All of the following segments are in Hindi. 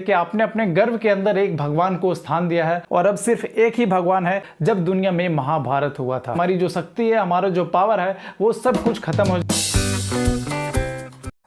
कि आपने अपने गर्भ के अंदर एक भगवान को स्थान दिया है और अब सिर्फ एक ही भगवान है। जब दुनिया में महाभारत हुआ था, हमारी जो शक्ति है, हमारा जो पावर है, वो सब कुछ खत्म हो।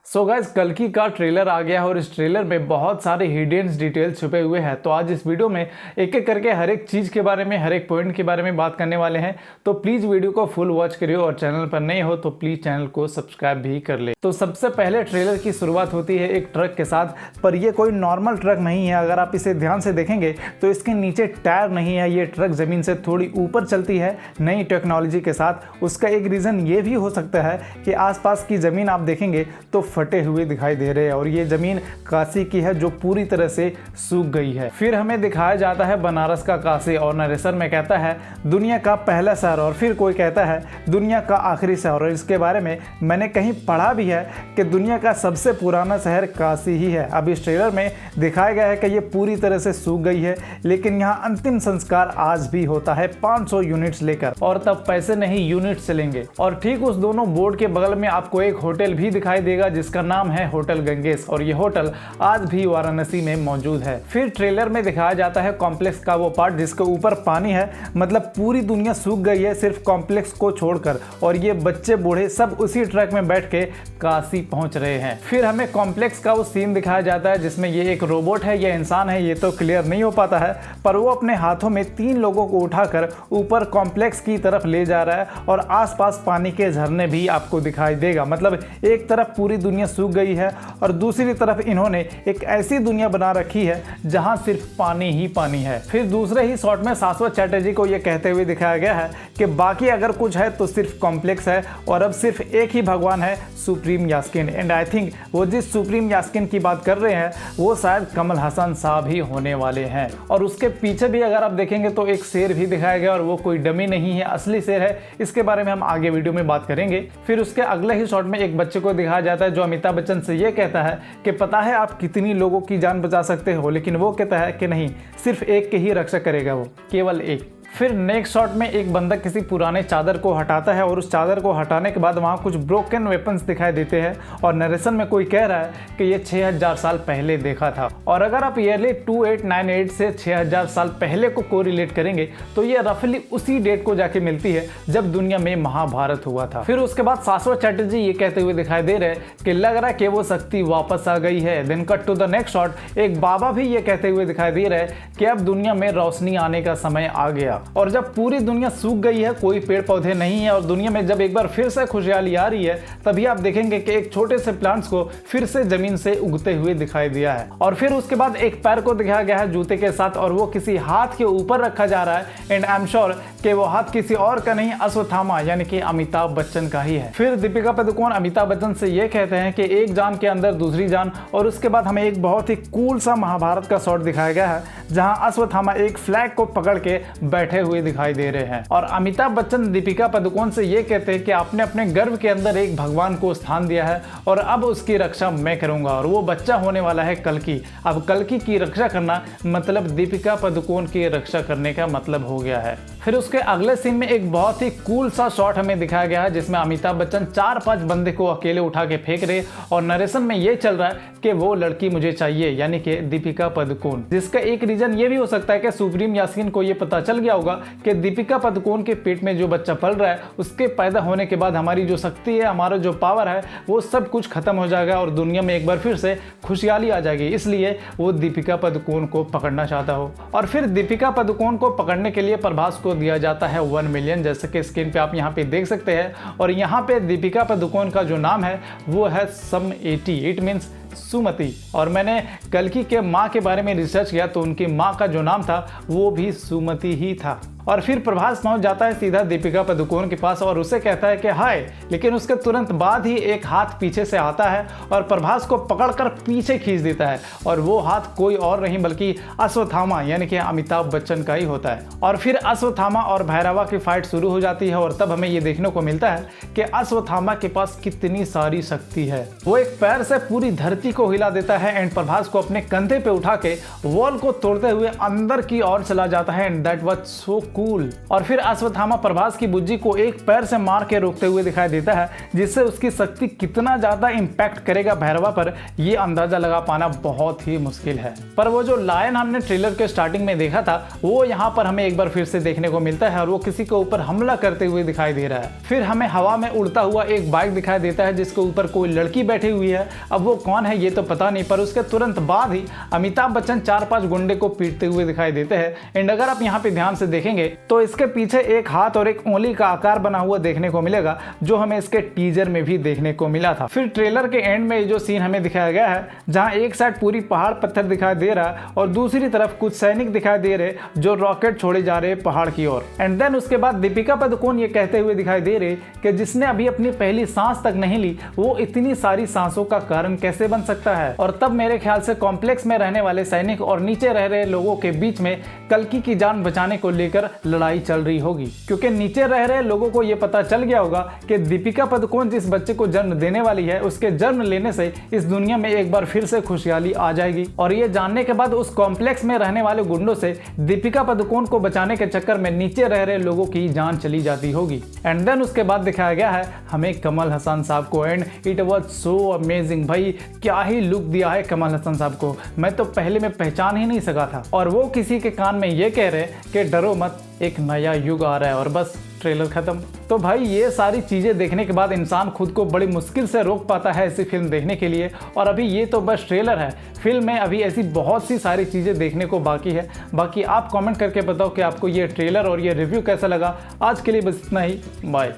सो गाइस, कल्कि का ट्रेलर आ गया है और इस ट्रेलर में बहुत सारे हिडन डिटेल्स छुपे हुए हैं। तो आज इस वीडियो में एक एक करके हर एक चीज़ के बारे में, हर एक पॉइंट के बारे में बात करने वाले हैं। तो प्लीज़ वीडियो को फुल वॉच करिए और चैनल पर नए हो तो प्लीज़ चैनल को सब्सक्राइब भी कर ले। तो सबसे पहले ट्रेलर की शुरुआत होती है एक ट्रक के साथ, पर यह कोई नॉर्मल ट्रक नहीं है। अगर आप इसे ध्यान से देखेंगे तो इसके नीचे टायर नहीं है। ये ट्रक ज़मीन से थोड़ी ऊपर चलती है नई टेक्नोलॉजी के साथ। उसका एक रीज़न ये भी हो सकता है कि आसपास की ज़मीन आप देखेंगे तो फटे हुए दिखाई दे रहे हैं और ये ज़मीन काशी की है जो पूरी तरह से सूख गई है। फिर हमें दिखाया जाता है बनारस का काशी और नरेशन में कहता है दुनिया का पहला शहर, और फिर कोई कहता है दुनिया का आखिरी शहर। और इसके बारे में मैंने कहीं पढ़ा भी है कि दुनिया का सबसे पुराना शहर काशी ही है। अब इस ट्रेलर में दिखाया गया है कि ये पूरी तरह से सूख गई है, लेकिन यहाँ अंतिम संस्कार आज भी होता है 500 यूनिट्स लेकर, और तब पैसे नहीं यूनिट से लेंगे। और ठीक उस दोनों बोर्ड के बगल में आपको एक होटल भी दिखाई देगा जिसका नाम है होटल गंगेश, और ये होटल आज भी वाराणसी में मौजूद है। फिर ट्रेलर में दिखाया जाता है कॉम्प्लेक्स का वो पार्ट जिसके ऊपर पानी है, मतलब पूरी दुनिया सूख गई है सिर्फ कॉम्प्लेक्स को छोड़कर, और ये बच्चे बूढ़े सब उसी ट्रक में बैठ के काशी पहुंच रहे हैं। फिर हमें कॉम्प्लेक्स का वो सीन दिखाया जाता है जिसमें ये एक रोबोट है या इंसान है ये तो क्लियर नहीं हो पाता है, पर वो अपने हाथों में 3 लोगों को उठाकर ऊपर कॉम्प्लेक्स की तरफ ले जा रहा है और आसपास पानी के झरने भी आपको दिखाई देगा। मतलब एक तरफ पूरी दुनिया सूख गई है और दूसरी तरफ इन्होंने एक ऐसी दुनिया बना रखी है जहां सिर्फ पानी ही पानी है। फिर दूसरे ही शॉट में शाश्वत चैटर्जी को यह कहते हुए दिखाया गया है कि बाकी अगर कुछ है तो सिर्फ कॉम्प्लेक्स है और अब सिर्फ एक ही भगवान है, सुप्रीम यास्किन। एंड आई थिंक वो जिस सुप्रीम यास्किन की बात कर रहे हैं वो शायद कमल हसन साहब ही होने वाले हैं। और उसके पीछे भी अगर आप देखेंगे तो एक शेर भी दिखाया गया और वो कोई डमी नहीं है, असली शेर है। इसके बारे में हम आगे वीडियो में बात करेंगे। फिर उसके अगले ही शॉट में एक बच्चे को दिखाया जाता है जो अमिताभ बच्चन से ये कहता है कि पता है आप कितनी लोगों की जान बचा सकते हो, लेकिन वो कहता है कि नहीं, सिर्फ एक की ही रक्षा करेगा वो, केवल एक। फिर नेक्स्ट शॉट में एक बंदा किसी पुराने चादर को हटाता है और उस चादर को हटाने के बाद वहाँ कुछ ब्रोकन वेपन्स दिखाई देते हैं और नरेशन में कोई कह रहा है कि ये 6000 साल पहले देखा था। और अगर आप ईयरली 2898 से 6000 साल पहले को कोरिलेट करेंगे तो ये रफली उसी डेट को जाके मिलती है जब दुनिया में महाभारत हुआ था। फिर उसके बाद शाश्वत चैटर्जी ये कहते हुए दिखाई दे रहे हैं कि लग रहा है कि वो शक्ति वापस आ गई है। Then cut to the next shot, एक बाबा भी ये कहते हुए दिखाई दे रहे हैं कि अब दुनिया में रोशनी आने का समय आ गया। और जब पूरी दुनिया सूख गई है, कोई पेड़ पौधे नहीं है और दुनिया में जब एक बार फिर से खुशहाली आ रही है, तभी आप देखेंगे कि एक छोटे से प्लांट्स को फिर से जमीन से उगते हुए दिखाई दिया है। और फिर उसके बाद एक पैर को दिखाया गया है जूते के साथ और वो किसी हाथ के ऊपर रखा जा रहा है। एंड आई एम श्योर कि वो हाथ किसी और का नहीं, अश्वत्थामा यानी कि अमिताभ बच्चन का ही है। फिर दीपिका पादुकोण अमिताभ बच्चन से ये कहते हैं कि एक जान के अंदर दूसरी जान। और उसके बाद हमें एक बहुत ही कूल सा महाभारत का शॉट दिखाया गया है जहां अश्वत्थामा एक फ्लैग को पकड़ के बैठे हुए दिखाई दे रहे हैं। और अमिताभ बच्चन दीपिका पादुकोण से ये कहते हैं कि आपने अपने गर्भ के अंदर एक भगवान को स्थान दिया है और अब उसकी रक्षा मैं करूंगा, और वो बच्चा होने वाला है कल्कि। अब कल्कि की रक्षा करना मतलब दीपिका पादुकोण की रक्षा करने का मतलब हो गया है। फिर उसके अगले सीन में एक बहुत ही कूल सा शॉट हमें दिखाया गया है जिसमें अमिताभ बच्चन 4-5 बंदे को अकेले उठा के फेंक रहे और नरेशन में ये चल रहा है कि वो लड़की मुझे चाहिए, यानी कि दीपिका पादुकोण। जिसका एक रीजन ये भी हो सकता है कि सुप्रीम यास्किन को ये पता चल गया होगा कि दीपिका पादुकोण के पेट में जो बच्चा पल रहा है उसके पैदा होने के बाद हमारी जो शक्ति है, हमारा जो पावर है, वो सब कुछ खत्म हो जाएगा और दुनिया में एक बार फिर से खुशहाली आ जाएगी। इसलिए वो दीपिका पादुकोण को पकड़ना चाहता हो। और फिर दीपिका पादुकोण को पकड़ने के लिए प्रभास को दिया जाता है 1 मिलियन, जैसे कि स्क्रीन पे आप यहाँ पे देख सकते हैं। और यहाँ पे दीपिका पादुकोण का जो नाम है वो है सम80, इट मीन्स सुमति। और मैंने कल्कि के माँ के बारे में रिसर्च किया तो उनकी माँ का जो नाम था वो भी सुमति ही था। और फिर प्रभास पहुंच जाता है सीधा दीपिका पादुकोण के पास और उसे कहता है कि हाय, लेकिन उसके तुरंत बाद ही एक हाथ पीछे से आता है और प्रभास को पकड़कर पीछे खींच देता है। और वो हाथ कोई और नहीं बल्कि अश्वत्थामा यानी कि अमिताभ बच्चन का ही होता है। और फिर अश्वत्थामा और भैरवा की फाइट शुरू हो जाती है और तब हमें ये देखने को मिलता है कि अश्वत्थामा के पास कितनी सारी शक्ति है। वो एक पैर से पूरी धरती को हिला देता है एंड प्रभास को अपने कंधे पे उठा के वॉल को तोड़ते हुए अंदर की ओर चला जाता है। And that was so cool. और फिर अश्वत्थामा प्रभास की बुज्जी को एक पैर से मार के रोकते हुए दिखाई देता है, जिससे उसकी शक्ति कितना ज्यादा इंपैक्ट करेगा भैरवा पर ये अंदाजा लगा पाना बहुत ही मुश्किल है। पर वो जो लायन हमने ट्रेलर के स्टार्टिंग में देखा था वो यहाँ पर हमें एक बार फिर से देखने को मिलता है और वो किसी के ऊपर हमला करते हुए दिखाई दे रहा है। फिर हमें हवा में उड़ता हुआ एक बाइक दिखाई देता है जिसके ऊपर कोई लड़की बैठी हुई है। अब वो कौन है ये तो पता नहीं, पर उसके तुरंत बाद ही अमिताभ बच्चन 4-5 गुंडे को पीटते हुए दिखाई देते हैं। एंड अगर आप यहाँ पे ध्यान से देखेंगे तो इसके पीछे एक हाथ और एक उंगली का आकार बना हुआ देखने को मिलेगा, जो हमें इसके टीजर में भी देखने को मिला था। फिर ट्रेलर के एंड में जो सीन हमें दिखाया गया है, जहाँ एक साइड पूरी पहाड़ पत्थर दिखाई दे रहा है और दूसरी तरफ कुछ सैनिक दिखाई दे रहे जो रॉकेट छोड़े जा रहे पहाड़ की ओर। एंड देन उसके बाद दीपिका पादुकोण ये कहते हुए दिखाई दे रहे कि जिसने अभी अपनी पहली सांस तक नहीं ली वो इतनी सारी सांसों का कारण कैसे बन सकता है। और तब मेरे ख्याल से कॉम्प्लेक्स में रहने वाले सैनिक और नीचे रह रहे लोगों के बीच में कल्कि की जान बचाने को लेकर लड़ाई चल रही होगी, क्योंकि नीचे रह रहे लोगों को यह पता चल गया होगा कि दीपिका पादुकोण जिस बच्चे को जन्म देने वाली है उसके जन्म लेने से इस दुनिया में एक बार फिर से खुशहाली आ जाएगी। और ये जानने के बाद उस कॉम्प्लेक्स में रहने वाले गुंडों से दीपिका पादुकोण को बचाने के चक्कर में नीचे रह रहे लोगों की जान चली जाती होगी। एंड देन उसके बाद दिखाया गया है हमें कमल हसन साहब को। And it was so amazing, भाई क्या ही लुक दिया है कमल हसन साहब को, मैं तो पहले में पहचान ही नहीं सका था। और वो किसी के कान में ये कह रहे कि डरो मत, एक नया युग आ रहा है, और बस ट्रेलर खत्म। तो भाई ये सारी चीजें देखने के बाद इंसान खुद को बड़ी मुश्किल से रोक पाता है ऐसी फिल्म देखने के लिए। और अभी ये तो बस ट्रेलर है, फिल्म में अभी ऐसी बहुत सी सारी चीजें देखने को बाकी है। बाकी आप कमेंट करके बताओ कि आपको ये ट्रेलर और ये रिव्यू कैसा लगा। आज के लिए बस इतना ही, बाय।